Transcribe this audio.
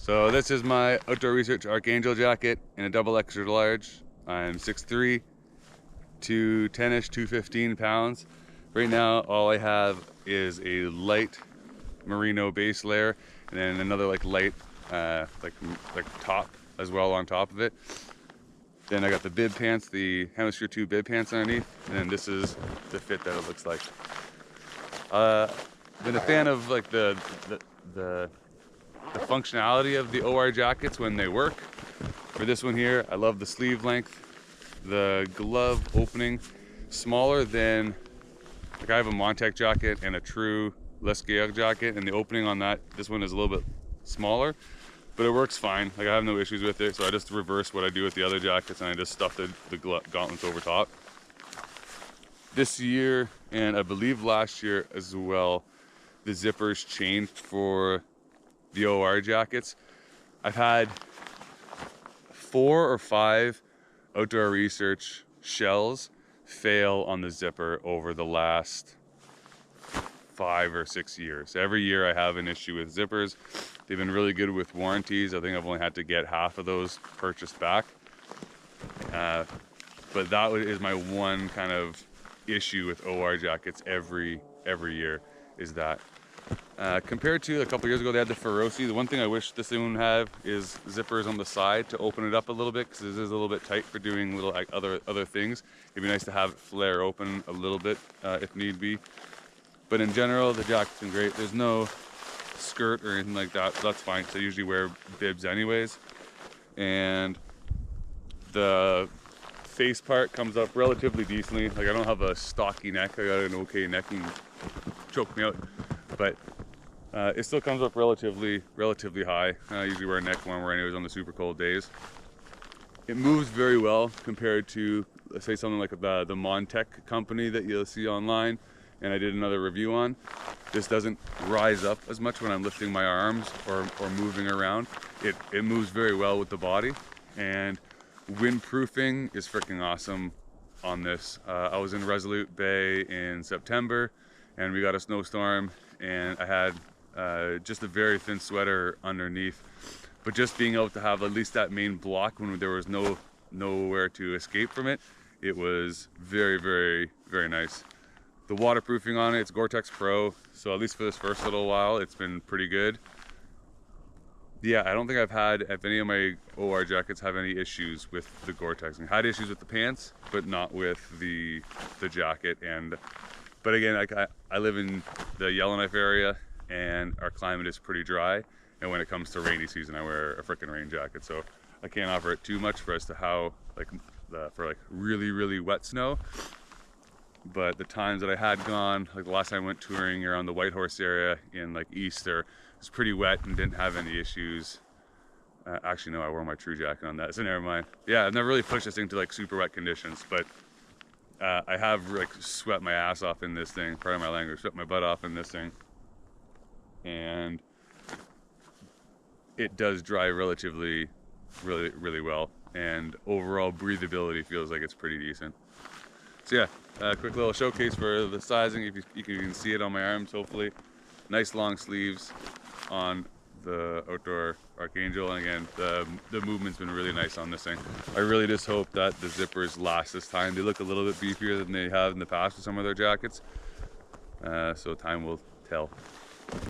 So this is my Outdoor Research Archangel Jacket in a double extra large. I'm 6'3", 210-ish, 215 pounds. Right now, all I have is a light merino base layer, and then another like light, like top as well on top of it. Then I got the bib pants, the Hemisphere 2 bib pants underneath, and then this is the fit that it looks like. Been a fan of like the functionality of the OR jackets when they work. For this one here, I love the sleeve length, the glove opening, smaller than, like I have a Montec jacket and a true Les Georg jacket, and the opening on that, this one is a little bit smaller, but it works fine. Like I have no issues with it, so I just reverse what I do with the other jackets and I just stuff the gauntlets over top. This year, and I believe last year as well, the zippers changed for the OR jackets. I've had 4 or 5 Outdoor Research shells fail on the zipper over the last 5 or 6 years. Every year I have an issue with zippers. They've been really good with warranties. I think I've only had to get half of those purchased back. But that is my one kind of issue with OR jackets every year, is that. Compared to a couple years ago, they had the Feroci. The one thing I wish this thing would have is zippers on the side to open it up a little bit, because this is a little bit tight for doing little like, other things. It'd be nice to have it flare open a little bit if need be. But in general, the jacket's been great. There's no skirt or anything like that, so that's fine, because I usually wear bibs anyways. And the face part comes up relatively decently. Like I don't have a stocky neck. I got an okay neck and choke me out. But it still comes up relatively high. I usually wear a neck warmer anyways on the super cold days. It moves very well compared to, let's say, something like the Montec company that you'll see online, and I did another review on. This doesn't rise up as much when I'm lifting my arms or moving around. It moves very well with the body, and windproofing is freaking awesome on this. I was in Resolute Bay in September, and we got a snowstorm, and I had just a very thin sweater underneath. But just being able to have at least that main block when there was nowhere to escape from it, it was very nice. The waterproofing on it, it's Gore-Tex Pro, so at least for this first little while, it's been pretty good. Yeah, I don't think I've had, if any of my OR jackets have any issues with the Gore-Tex. I had issues with the pants, but not with the jacket. But again, like I live in the Yellowknife area, and our climate is pretty dry. And when it comes to rainy season, I wear a freaking rain jacket. So I can't offer it too much for as to how, like, for like really wet snow. But the times that I had gone, like the last time I went touring around the Whitehorse area in like Easter, it was pretty wet and didn't have any issues. Actually, no, I wore my true jacket on that, so never mind. Yeah, I've never really pushed this thing to like super wet conditions, but I have like sweat my ass off in this thing, pardon my language, sweat my butt off in this thing. And it does dry relatively really well, and overall breathability feels like it's pretty decent. So yeah, a quick little showcase for the sizing. If you can see it on my arms, hopefully. Nice long sleeves on the Outdoor Archangel, and again, the movement's been really nice on this thing. I really just hope that the zippers last this time. They look a little bit beefier than they have in the past with some of their jackets, so time will tell.